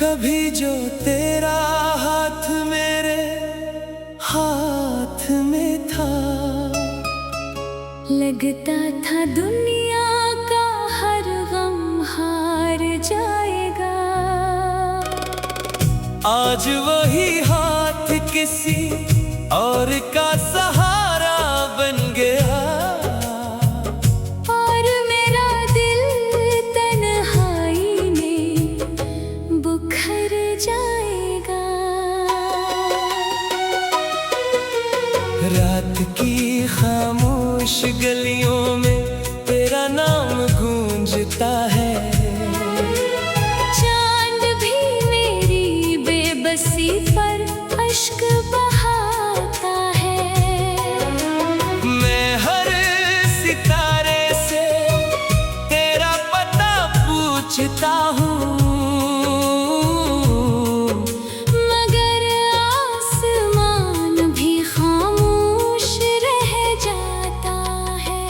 कभी जो तेरा हाथ मेरे हाथ में था, लगता था दुनिया का हर गम हार जाएगा। आज वही हाथ किसी और का सहारा बन गया। और मेरा दिल तन्हाई में बुखर जाएगा। रात की खामोश गलियों में तेरा नाम गूंजता है। चांद भी मेरी बेबसी पर अश्क बहाता है। मैं हर सितारे से तेरा पता पूछता हूँ, मगर आसमान भी खामोश रह जाता है।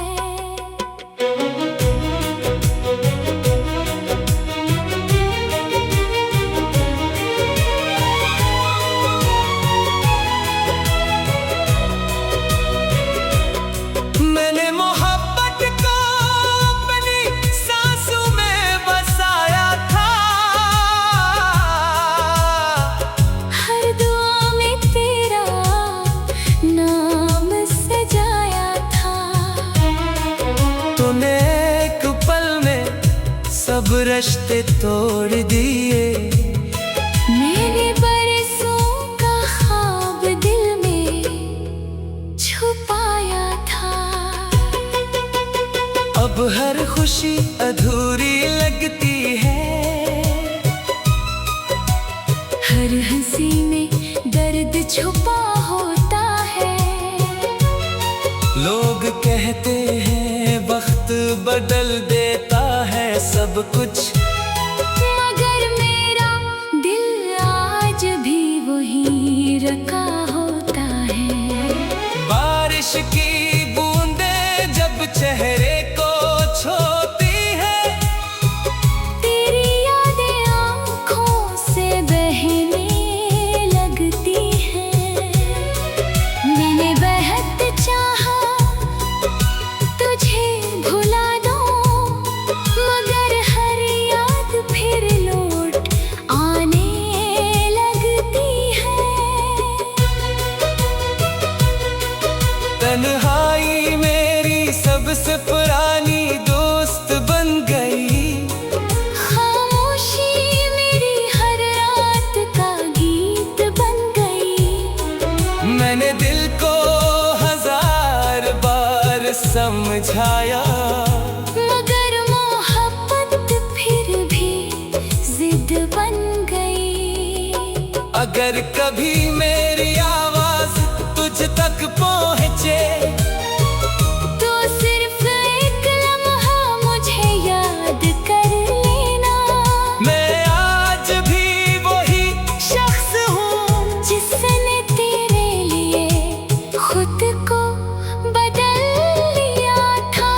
मैंने मोहब्बत को अपनी सांसों में बसाया था। हर दुआ में तेरा नाम सजाया था। तूने एक पल में सब रिश्ते तोड़ दिए। मैंने बरसों का ख्वाब दिल में छुपाया था। अब हर खुशी अधूरी लगती है। हर हंसी में दर्द छुपा होता है। लोग कहते हैं वक्त बदल देता है सब कुछ, मगर मेरा दिल आज भी वही रखा होता है। बारिश की बूंदें जब चेहरे को छूती है, तेरी यादें आँखों से बहने लगती हैं। मैंने बेहद चाहा तुझे भुला दूं, मगर हर याद फिर लौट आने लगती है। तन्हाई मेरी सबसे पुरानी दोस्त बन गई। खामोशी मेरी हर रात का गीत बन गई। मैंने दिल को 1000 बार समझाया, मगर मोहब्बत फिर भी जिद बन गई। अगर कभी मेरी आवाज तुझ तक पहुँचे, तो सिर्फ एक लम्हा मुझे याद कर लेना। मैं आज भी वही शख्स हूँ जिसने तेरे लिए खुद को बदल लिया था।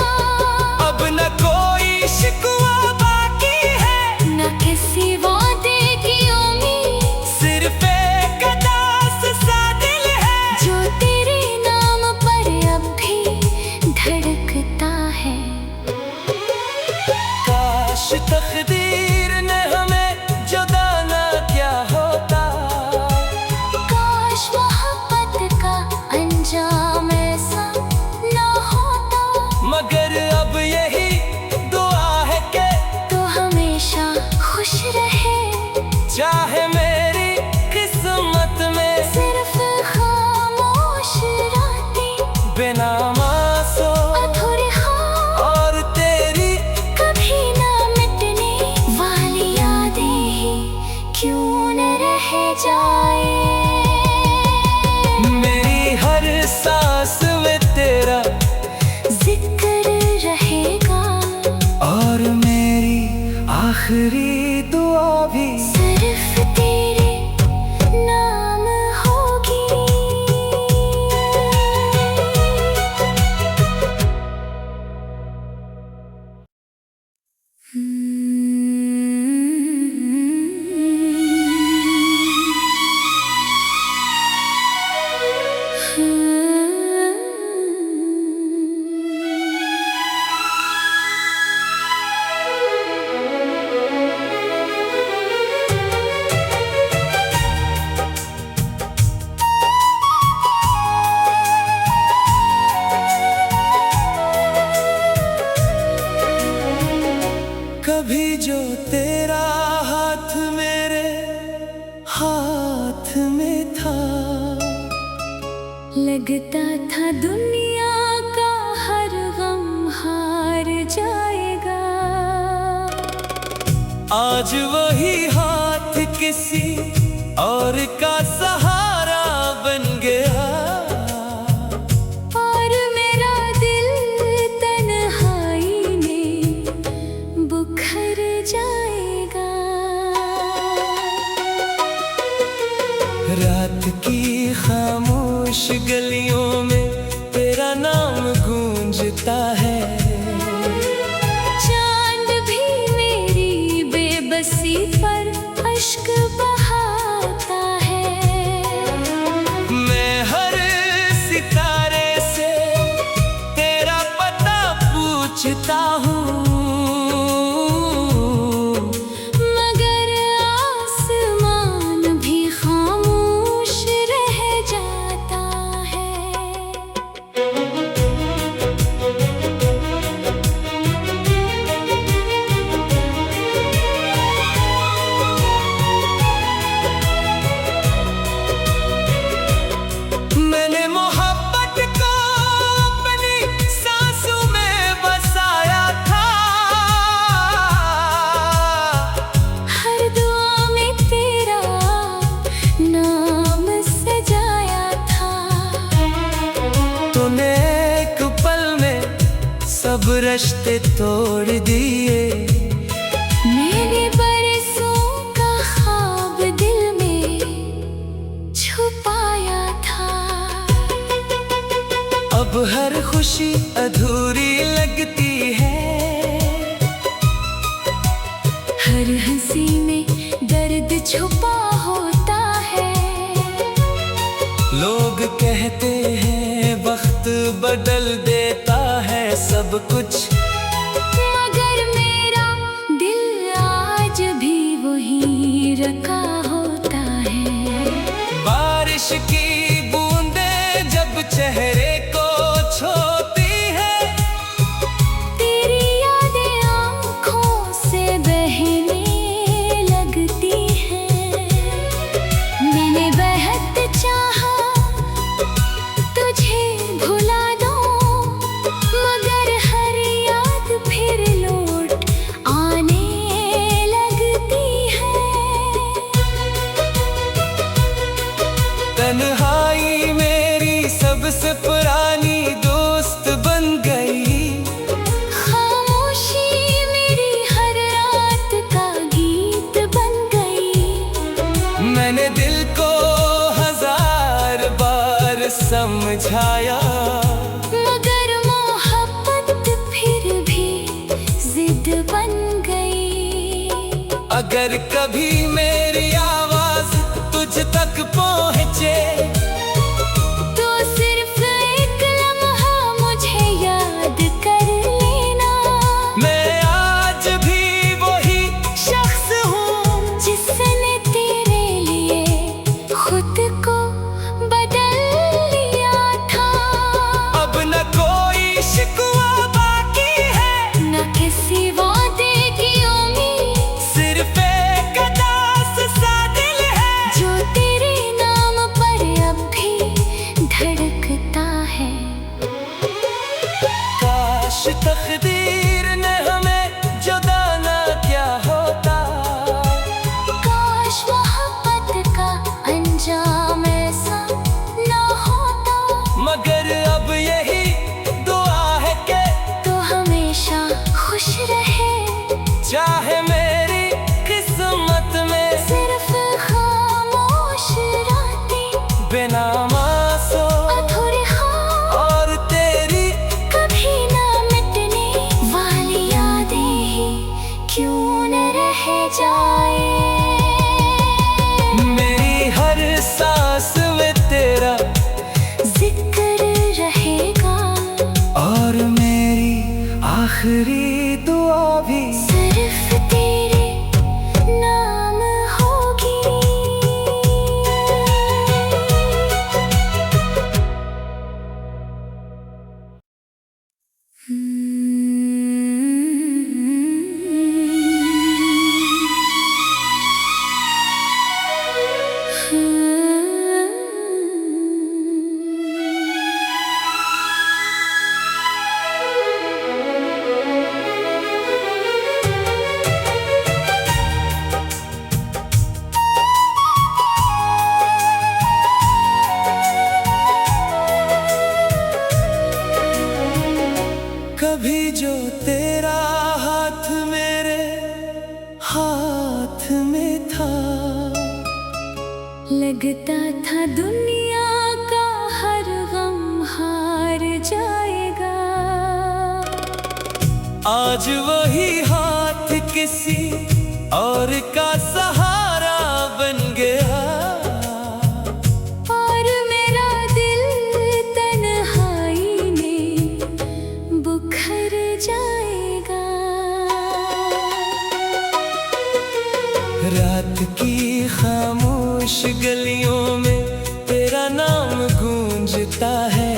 अब न कोई शिकवा बाकी है, न किसी वादे की उम्मीद, सिर्फ एक अदा से क्यों न रह जाए। मेरी हर सांस में तेरा जिक्र रहेगा और मेरी आखिरी दुआ भी सिर्फ तेरे नाम होगी। कभी जो तेरा हाथ मेरे हाथ में था, लगता था दुनिया का हर गम हार जाएगा। आज वही हाथ किसी और का सहारा बन गया। और मेरा दिल तन्हाई में बुखर जाएगा। रात की खामोश गलियों में तेरा नाम गूंजता है। चांद भी मेरी बेबसी पर अश्क बहाता है। मैं हर सितारे से तेरा पता पूछता हूँ, मगर आसमान भी खामोश रह जाता है। मैंने मोहब्बत को अपनी सांसों में बसाया था। हर दुआ में तेरा नाम सजाया था। तूने एक पल में सब रिश्ते तोड़ दिए। मैंने बरसों का ख्वाब दिल में छुपाया था। अब हर खुशी अधूरी लगती है। हर हंसी में दर्द छुपा होता है। लोग कहते हैं वक्त बदल देता है सब कुछ, मगर मेरा दिल आज भी वही रखा होता है। बारिश की बूंदें जब चेहरे को छूती है, तेरी यादें आँखों से बहने लगती हैं। मैंने बेहद चाहा तुझे भुला दूं, मगर हर याद फिर लौट आने लगती है। तन्हाई मेरी सबसे पुरानी दोस्त बन गई। खामोशी मेरी हर रात का गीत बन गई। मैंने दिल को हजार बार समझाया, मगर मोहब्बत फिर भी जिद बन गई। अगर कभी मेरी आवाज तुझ तक पहुँचे, तो सिर्फ एक लम्हा मुझे याद कर लेना। मैं आज भी वही शख्स हूँ जिसने तेरे लिए खुद को बदल लिया था। अब न कोई शिकवा बाकी है, न किसी वादे की उम्मीद, सिर्फ एक अदास सा दिल है जो तेरे नाम पर अब साथ में था। लगता था दुनिया का हर गम हार जाएगा। आज वही हाथ किसी और का सहारा बन गया। और मेरा दिल तन्हाई में बुखर जाएगा। रात की खामोश गलियों में तेरा नाम गूंजता है।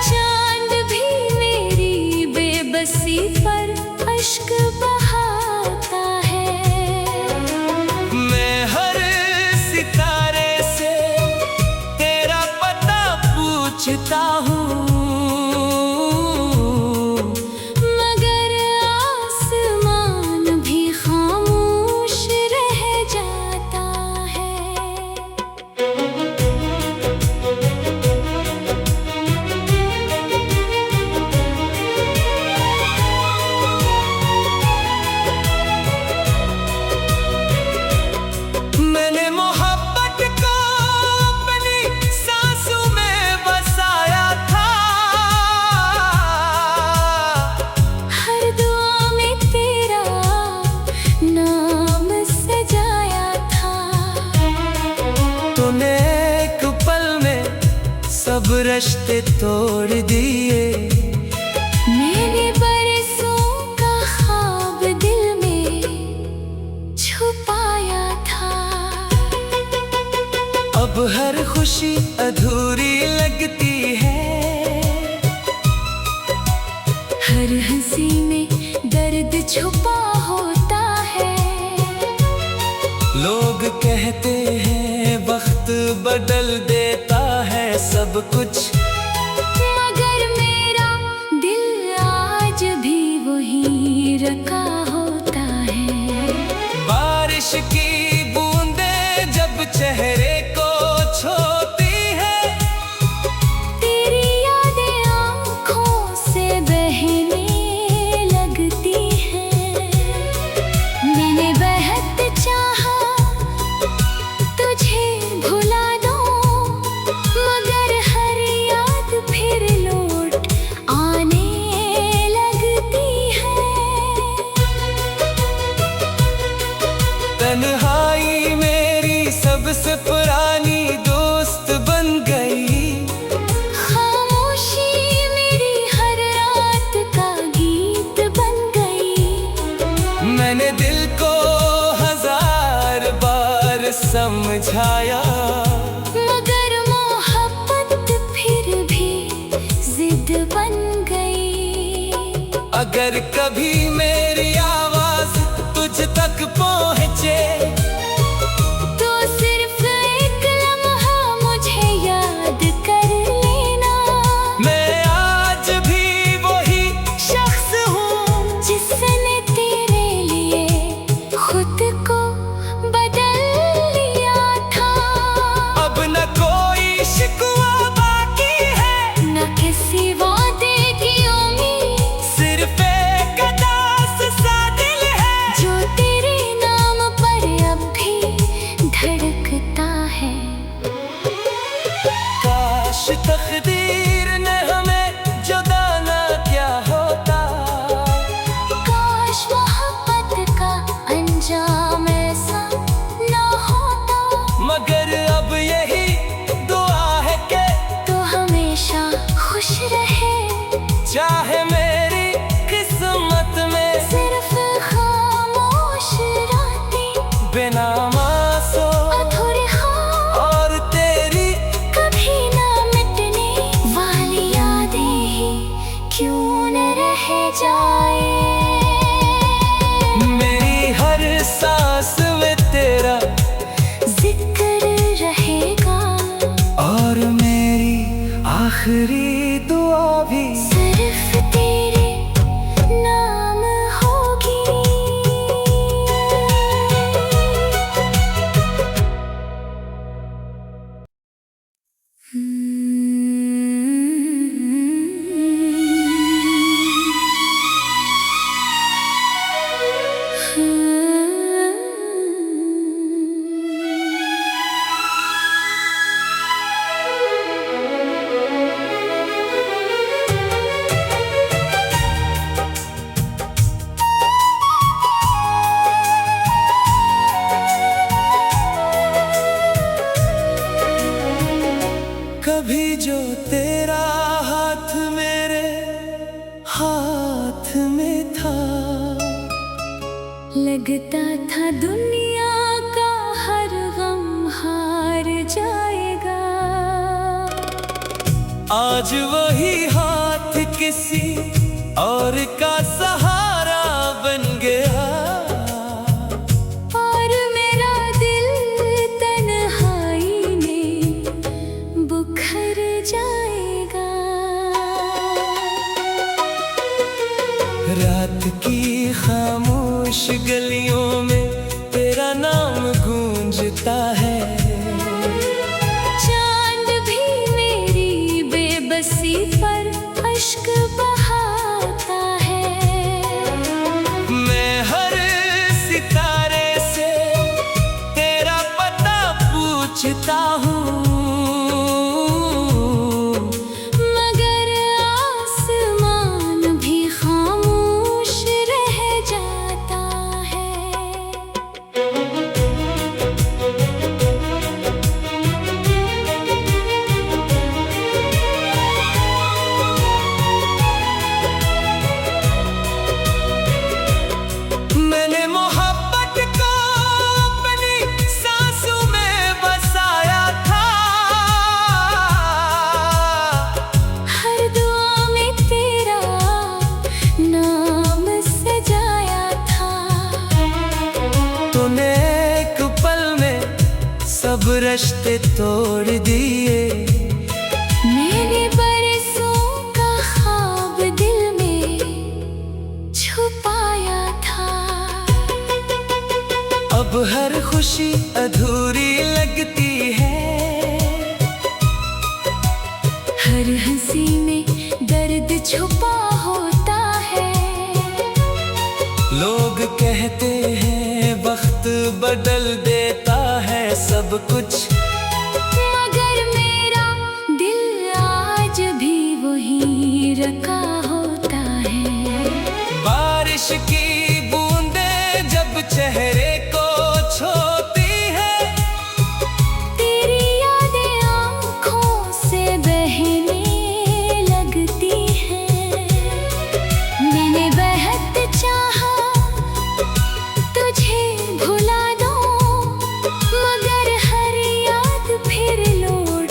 चांद भी मेरी बेबसी पर अश्क बहाता है। मैं हर सितारे से तेरा पता पूछता हूँ, मगर आसमान भी खामोश रह जाता है। मैंने मोहब्बत को अपनी सांसों में बसाया था। हर दुआ में तेरा नाम सजाया था। तूने एक पल में सब रिश्ते तोड़ दिए। मैंने बरसों का ख्वाब दिल में छुपाया था। अब हर खुशी अधूरी लगती है। हर हंसी में दर्द छुपा होता है। लोग कहते हैं वक्त बदल देता है सब कुछ, मगर मेरा दिल आज भी वही रखा होता है। बारिश की बूंदें जब चेहरे को छूती है, तेरी यादें आँखों से बहने लगती हैं। मैंने बेहद चाहा तुझे भुला दूं, मगर हर याद फिर लौट आने लगती है। तन्हाई मेरी सबसे पुरानी दोस्त बन गई। खामोशी मेरी हर रात का गीत बन गई। मैंने दिल को 1000 बार समझाया, मगर मोहब्बत फिर भी जिद बन गई। अगर कभी मेरी आवाज तुझ तक पहुँचे, तो सिर्फ एक लम्हा मुझे याद कर लेना। मैं आज भी वही शख्स हूँ जिसने तेरे लिए खुद को बदल लिया था। अब न कोई शिकवा बाकी है, न किसी वादे की उम्मीद, सिर्फ एक अदास सा दिल है जो तेरे नाम पर अब भी धड़कता है। काश तकदीर ने हमें जुदा ना किया होता। काश मोहब्बत का अंजाम ऐसा ना होता। मगर अब यही दुआ है कि तो हमेशा खुश रहे। चाहे मेरी किस्मत में सिर्फ खामोश रातें, बिना मासो अधूरे ख्वाब, और तेरी कभी ना मिटने वाली यादें ही क्यों न रह जाए। मेरी हर सांस में तेरा जिक्र रहेगा। और मेरी आखिरी दुआ भी सिर्फ तेरे नाम होगी। दुनिया का हर गम हार जाएगा। आज वही हाथ किसी और का सहारा बन गया, और मेरा दिल तन्हाई में बुखर जाएगा। रात की खामोश गलियों में तेरा नाम गूंजता है। चांद भी मेरी बेबसी पर अश्क बहाता है। मैं हर सितारे से तेरा पता पूछता हूँ, मगर आसमान भी खामोश रह जाता है। मैंने मोहब्बत को अपनी सांसों में बसाया था। हर दुआ में तेरा नाम सजाया था। तूने एक पल में सब रिश्ते तोड़ दिए। मैंने बरसों का ख्वाब दिल में छुपाया था। अब हर खुशी अधूरी लगती है। हर हंसी में दर्द छुपा होता है। लोग कहते हैं वक्त बदल देता है सब कुछ, मगर मेरा दिल आज भी वही रखा होता है। बारिश की बूंदें जब चेहरे को छूती है, तेरी यादें आँखों से बहने लगती हैं। मैंने बेहद चाहा तुझे भुला दूं, मगर हर याद फिर लौट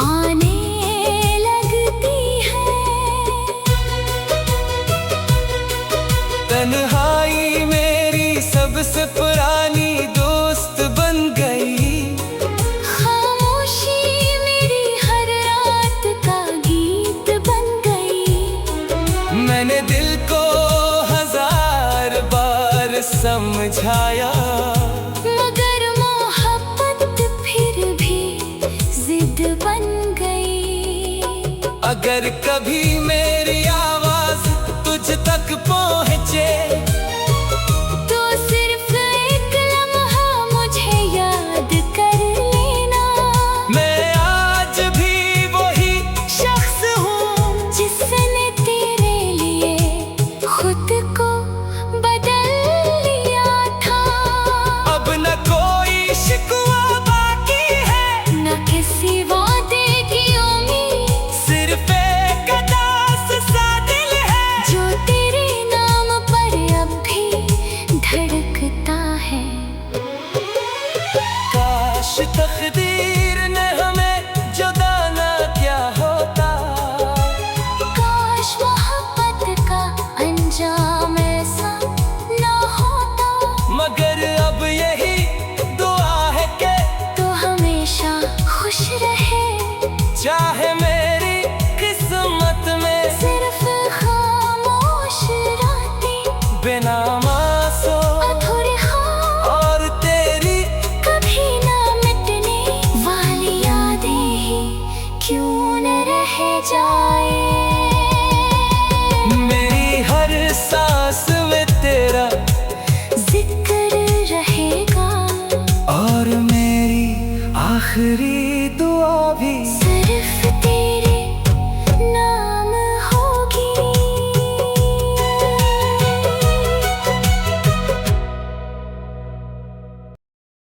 आने लगती है। तन्हाई मेरी सबसे पुरानी दोस्त बन गई। खामोशी मेरी हर रात का गीत बन गई। मैंने दिल को 1000 बार समझाया, मगर मोहब्बत फिर भी जिद बन गई। अगर कभी मेरी आवाज तुझ तक पहुँचे, तो सिर्फ एक लम्हा मुझे याद कर लेना। मैं आज भी वही शख्स हूँ जिसने तेरे लिए खुद को बदल लिया था। अब न कोई शिकवा बाकी है, न किसी वादे की उम्मीद, सिर्फ एक अदास सा दिल है जो तेरे नाम पर अब भी धड़कता है। काश तकदीर ने हमें जुदा ना किया होता। काश मोहब्बत का अंजाम ऐसा ना होता। मगर अब यही दुआ है कि तो हमेशा खुश रहे। चाहे मेरी किस्मत में सिर्फ खामोश रातें बिना